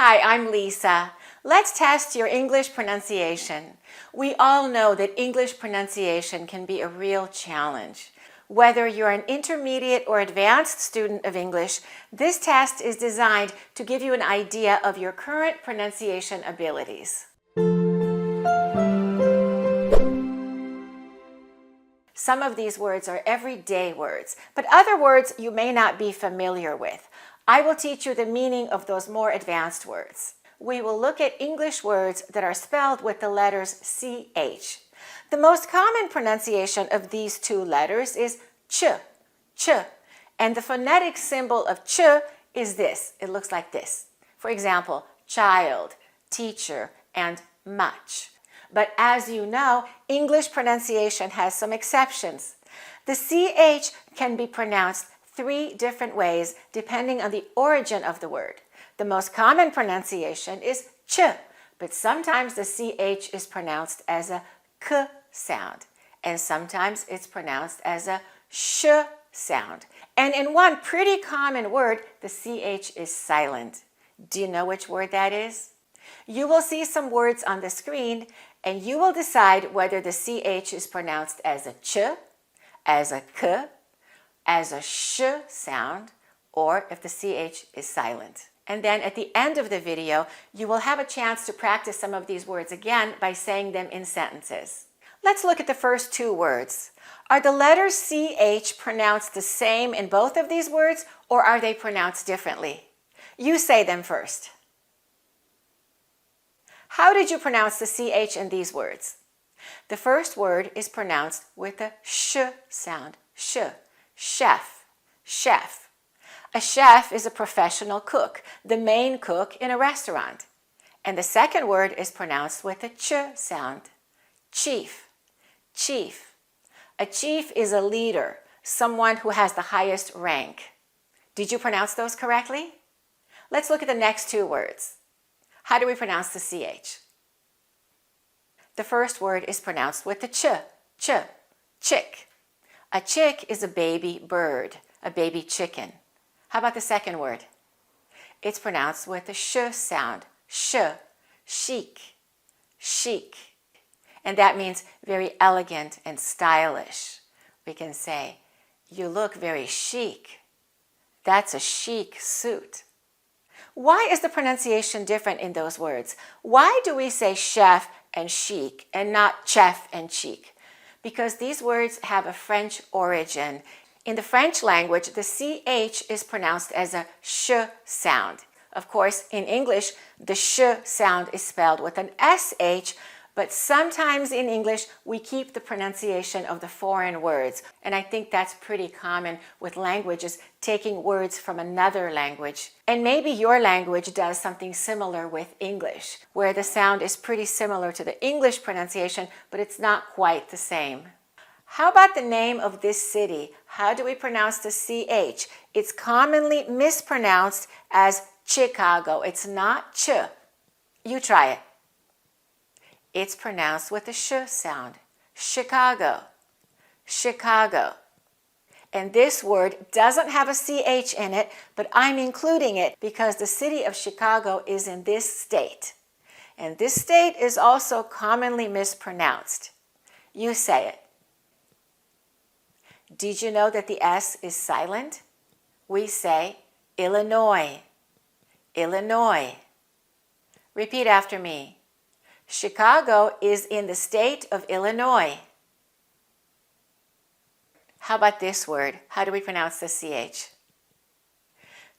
Hi, I'm Lisa. Let's test your English pronunciation. We all know that English pronunciation can be a real challenge. Whether you're an intermediate or advanced student of English, this test is designed to give you an idea of your current pronunciation abilities. Some of these words are everyday words, but other words you may not be familiar with. I will teach you the meaning of those more advanced words. We will look at English words that are spelled with the letters CH. The most common pronunciation of these two letters is ch, and the phonetic symbol of ch is this. It looks like this. For example, child, teacher, and much. But as you know, English pronunciation has some exceptions. The CH can be pronounced 3 different ways depending on the origin of the word. The most common pronunciation is ch, but sometimes the CH is pronounced as a k sound, and sometimes it's pronounced as a sh sound. And in one pretty common word, the CH is silent. Do you know which word that is? You will see some words on the screen, and you will decide whether the CH is pronounced as a ch, as a k, as a sh sound, or if the CH is silent. And then at the end of the video, you will have a chance to practice some of these words again by saying them in sentences. Let's look at the first 2 words. Are the letters CH pronounced the same in both of these words, or are they pronounced differently? You say them first. How did you pronounce the CH in these words? The first word is pronounced with a sh sound, sh, chef, chef. A chef is a professional cook, the main cook in a restaurant. And the second word is pronounced with a ch sound, chief, chief. A chief is a leader, someone who has the highest rank. Did you pronounce those correctly? Let's look at the next 2 words. How do we pronounce the CH? The first word is pronounced with the ch, chick. A chick is a baby bird, a baby chicken. How about the second word? It's pronounced with the sh sound, sh, chic, chic. And that means very elegant and stylish. We can say, you look very chic. That's a chic suit. Why is the pronunciation different in those words? Why do we say chef and chic and not chef and chic? Because these words have a French origin. In the French language, the CH is pronounced as a sh sound. Of course, in English, the sh sound is spelled with an SH, but sometimes in English, we keep the pronunciation of the foreign words. And I think that's pretty common with languages taking words from another language. And maybe your language does something similar with English, where the sound is pretty similar to the English pronunciation, but it's not quite the same. How about the name of this city? How do we pronounce the CH? It's commonly mispronounced as Chicago. It's not ch. You try it. It's pronounced with a sh sound. Chicago, Chicago. And this word doesn't have a CH in it, but I'm including it because the city of Chicago is in this state. And this state is also commonly mispronounced. You say it. Did you know that the S is silent? We say Illinois, Illinois. Repeat after me. Chicago is in the state of Illinois. How about this word? How do we pronounce the CH?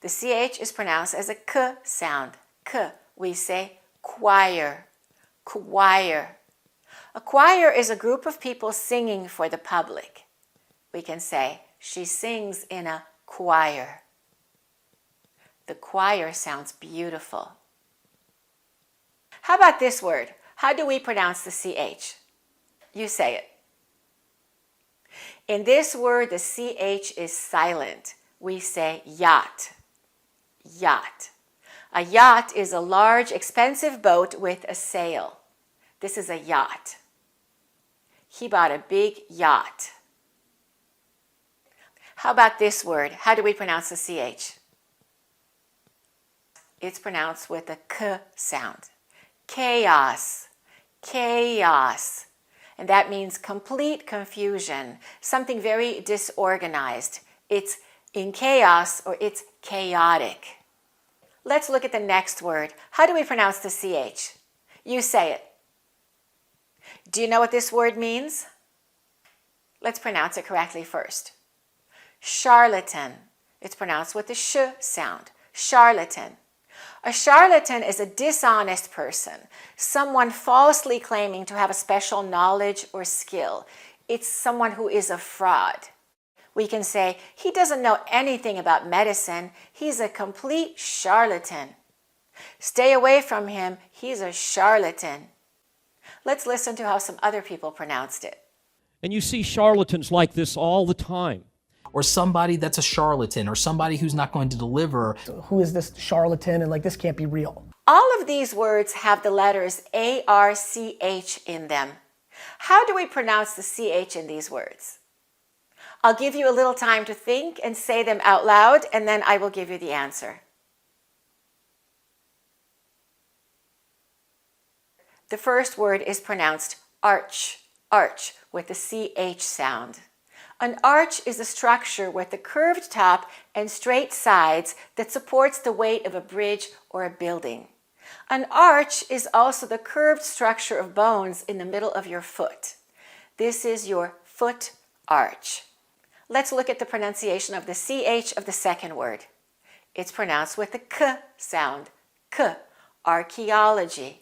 The CH is pronounced as a k sound, k. We say choir, choir. A choir is a group of people singing for the public. We can say, she sings in a choir. The choir sounds beautiful. How about this word? How do we pronounce the CH? You say it. In this word, the CH is silent. We say yacht, yacht. A yacht is a large, expensive boat with a sail. This is a yacht. He bought a big yacht. How about this word? How do we pronounce the CH? It's pronounced with a k sound. Chaos, chaos. And that means complete confusion, something very disorganized. It's in chaos or it's chaotic. Let's look at the next word. How do we pronounce the CH? You say it. Do you know what this word means? Let's pronounce it correctly first. Charlatan. It's pronounced with the sh sound. Charlatan. A charlatan is a dishonest person, someone falsely claiming to have a special knowledge or skill. It's someone who is a fraud. We can say, he doesn't know anything about medicine. He's a complete charlatan. Stay away from him. He's a charlatan. Let's listen to how some other people pronounced it. And you see charlatans like this all the time. Or somebody that's a charlatan, or somebody who's not going to deliver. Who is this charlatan, and like, this can't be real. All of these words have the letters ARCH in them. How do we pronounce the CH in these words? I'll give you a little time to think and say them out loud, and then I will give you the answer. The first word is pronounced arch, arch, with the CH sound. An arch is a structure with a curved top and straight sides that supports the weight of a bridge or a building. An arch is also the curved structure of bones in the middle of your foot. This is your foot arch. Let's look at the pronunciation of the CH of the second word. It's pronounced with the K sound. K, archaeology.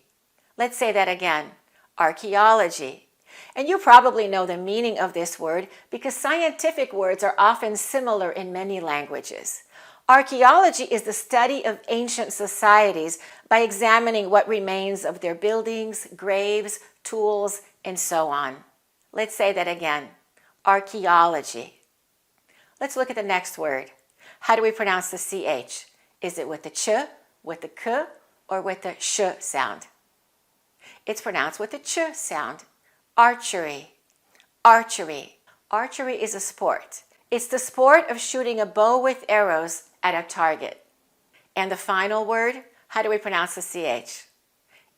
Let's say that again. Archaeology. And you probably know the meaning of this word because scientific words are often similar in many languages. Archaeology is the study of ancient societies by examining what remains of their buildings, graves, tools, and so on. Let's say that again. Archaeology. Let's look at the next word. How do we pronounce the CH? Is it with the ch, with the k, or with the sh sound? It's pronounced with the ch sound. Archery. Archery. Archery is a sport. It's the sport of shooting a bow with arrows at a target. And the final word, how do we pronounce the CH?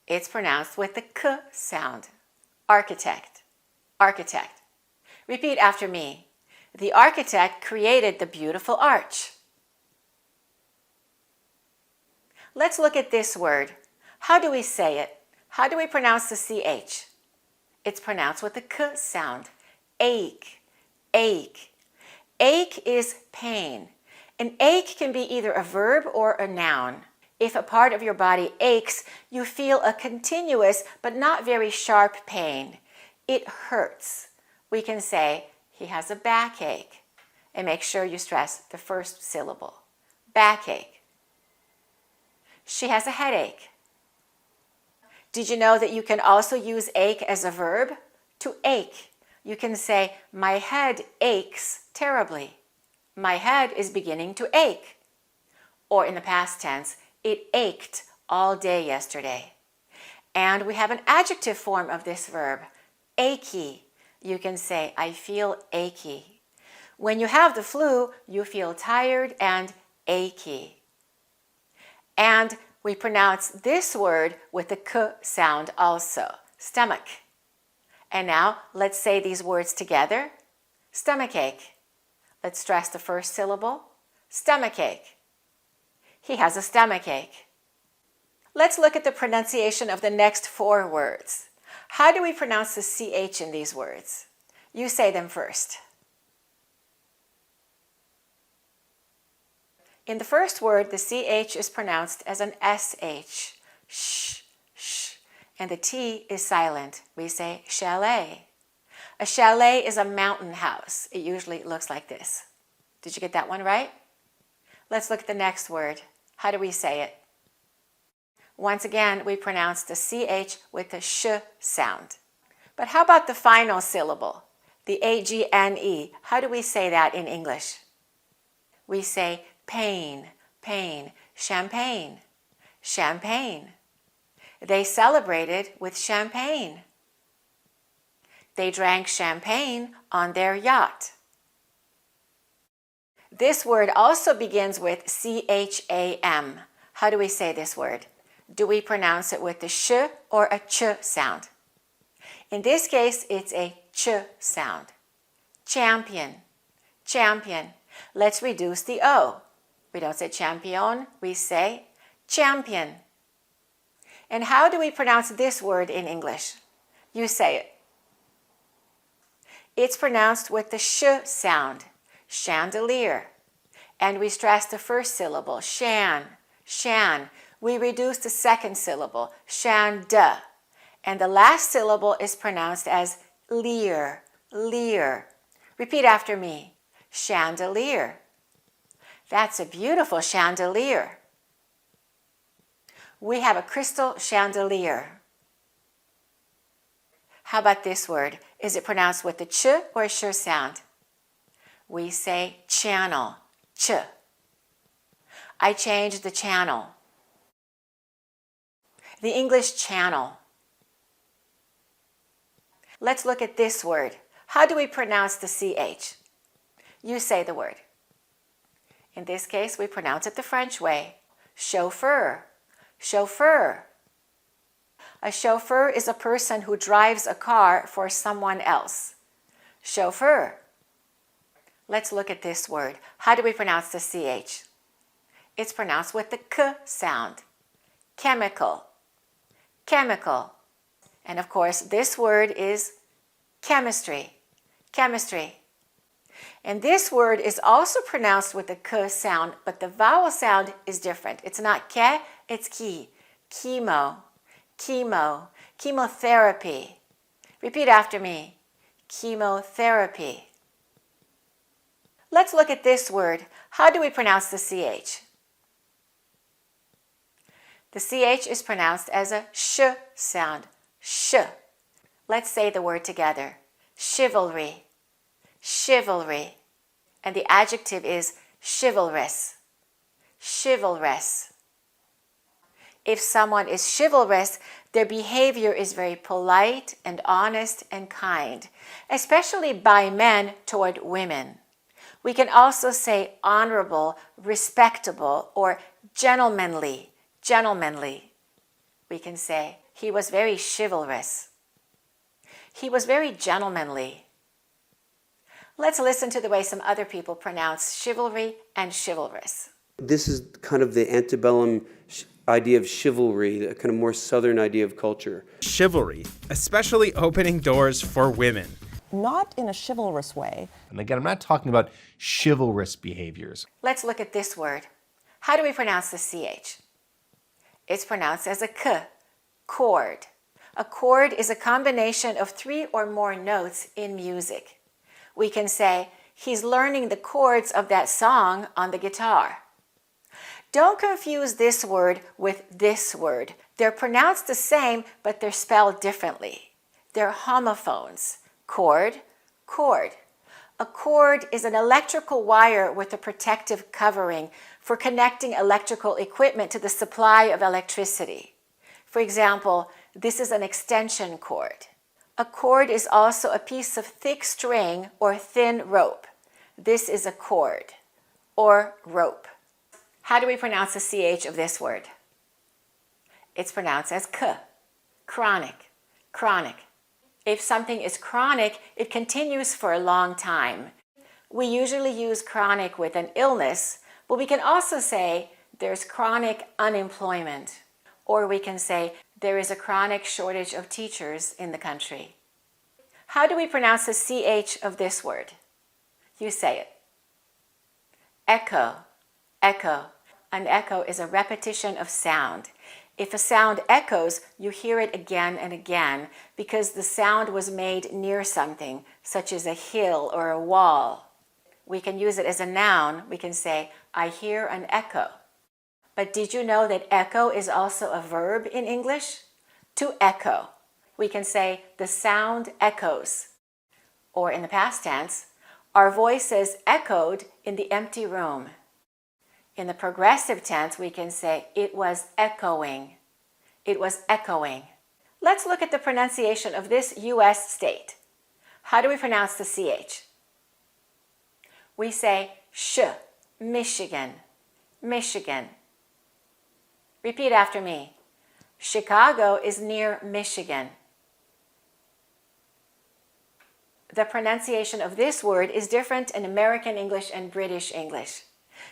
It's pronounced with the k sound. Architect. Architect. Repeat after me. The architect created the beautiful arch. Let's look at this word. How do we say it? How do we pronounce the CH? It's pronounced with the k sound. Ache, ache. Ache is pain. An ache can be either a verb or a noun. If a part of your body aches, you feel a continuous but not very sharp pain. It hurts. We can say, he has a backache. And make sure you stress the first syllable. Backache. She has a headache. Did you know that you can also use ache as a verb? To ache. You can say, my head aches terribly. My head is beginning to ache. Or in the past tense, it ached all day yesterday. And we have an adjective form of this verb, achy. You can say, I feel achy. When you have the flu, you feel tired and achy. And we pronounce this word with the k sound also, stomach. And now let's say these words together. Stomachache. Let's stress the first syllable. Stomachache. He has a stomachache. Let's look at the pronunciation of the next four words. How do we pronounce the CH in these words? You say them first. In the first word, the CH is pronounced as an SH. Sh, sh. And the T is silent. We say chalet. A chalet is a mountain house. It usually looks like this. Did you get that one right? Let's look at the next word. How do we say it? Once again, we pronounce the CH with the sh sound. But how about the final syllable, the AGNE? How do we say that in English? We say pain, pain, champagne, champagne. They celebrated with champagne. They drank champagne on their yacht. This word also begins with CHAM. How do we say this word? Do we pronounce it with the sh or a ch sound? In this case, it's a ch sound. Champion, champion. Let's reduce the O. We don't say champion, we say champion. And how do we pronounce this word in English? You say it. It's pronounced with the sh sound, chandelier. And we stress the first syllable, shan, shan. We reduce the second syllable, shanda. And the last syllable is pronounced as leer, leer. Repeat after me, chandelier. That's a beautiful chandelier. We have a crystal chandelier. How about this word? Is it pronounced with the ch or sh sound? We say channel, ch. I changed the channel. The English Channel. Let's look at this word. How do we pronounce the CH? You say the word. In this case, we pronounce it the French way. Chauffeur, chauffeur. A chauffeur is a person who drives a car for someone else. Chauffeur. Let's look at this word. How do we pronounce the CH? It's pronounced with the K sound. Chemical, chemical. And of course, this word is chemistry, chemistry. And this word is also pronounced with the K sound, but the vowel sound is different. It's not ke, it's ki. Chemo, chemo, chemotherapy. Repeat after me. Chemotherapy. Let's look at this word. How do we pronounce the CH? The CH is pronounced as a sh sound. Sh. Let's say the word together. Chivalry, chivalry. And the adjective is chivalrous, chivalrous. If someone is chivalrous, their behavior is very polite and honest and kind, especially by men toward women. We can also say honorable, respectable, or gentlemanly, gentlemanly. We can say he was very chivalrous. He was very gentlemanly. Let's listen to the way some other people pronounce chivalry and chivalrous. This is kind of the antebellum idea of chivalry, a kind of more southern idea of culture. Chivalry, especially opening doors for women. Not in a chivalrous way. And again, I'm not talking about chivalrous behaviors. Let's look at this word. How do we pronounce the CH? It's pronounced as a K, chord. A chord is a combination of 3 or more notes in music. We can say, he's learning the chords of that song on the guitar. Don't confuse this word with this word. They're pronounced the same, but they're spelled differently. They're homophones. Chord, chord. A cord is an electrical wire with a protective covering for connecting electrical equipment to the supply of electricity. For example, this is an extension cord. A cord is also a piece of thick string or thin rope. This is a cord or rope. How do we pronounce the CH of this word? It's pronounced as K, chronic, chronic. If something is chronic, it continues for a long time. We usually use chronic with an illness, but we can also say there's chronic unemployment, or we can say there is a chronic shortage of teachers in the country. How do we pronounce the CH of this word? You say it. Echo, echo. An echo is a repetition of sound. If a sound echoes, you hear it again and again because the sound was made near something, such as a hill or a wall. We can use it as a noun. We can say, I hear an echo. But did you know that echo is also a verb in English? To echo. We can say, the sound echoes. Or in the past tense, our voices echoed in the empty room. In the progressive tense, we can say, it was echoing. It was echoing. Let's look at the pronunciation of this U.S. state. How do we pronounce the CH? We say sh, Michigan, Michigan. Repeat after me. Chicago is near Michigan. The pronunciation of this word is different in American English and British English.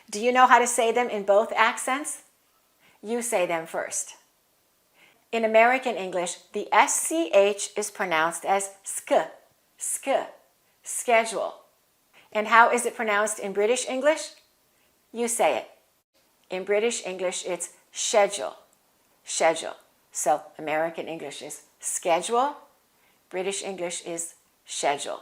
Do you know how to say them in both accents? You say them first. In American English, the SCH is pronounced as sk, schedule. And how is it pronounced in British English? You say it. In British English, it's schedule. So American English is schedule. British English is schedule.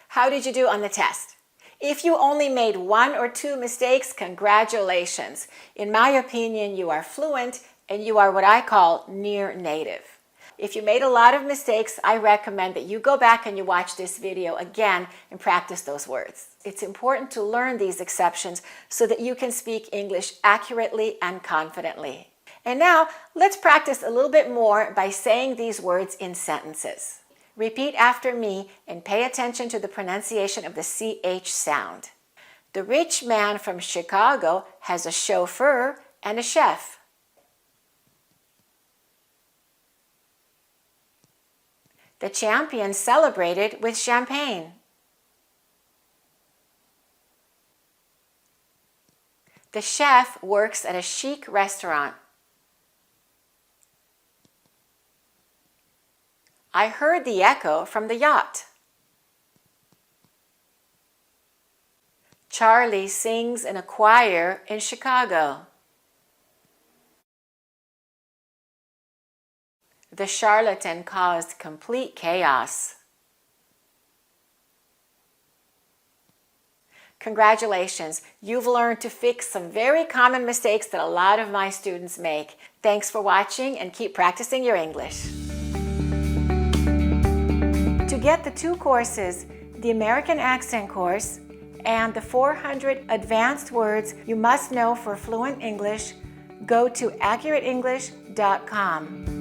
How did you do on the test? If you only made 1 or 2 mistakes, congratulations. In my opinion, you are fluent and you are what I call near native. If you made a lot of mistakes, I recommend that you go back and you watch this video again and practice those words. It's important to learn these exceptions so that you can speak English accurately and confidently. And now, let's practice a little bit more by saying these words in sentences. Repeat after me and pay attention to the pronunciation of the CH sound. The rich man from Chicago has a chauffeur and a chef. The champion celebrated with champagne. The chef works at a chic restaurant. I heard the echo from the yacht. Charlie sings in a choir in Chicago. The charlatan caused complete chaos. Congratulations, you've learned to fix some very common mistakes that a lot of my students make. Thanks for watching and keep practicing your English. To get the 2 courses, the American Accent course and the 400 advanced words you must know for fluent English, go to AccurateEnglish.com.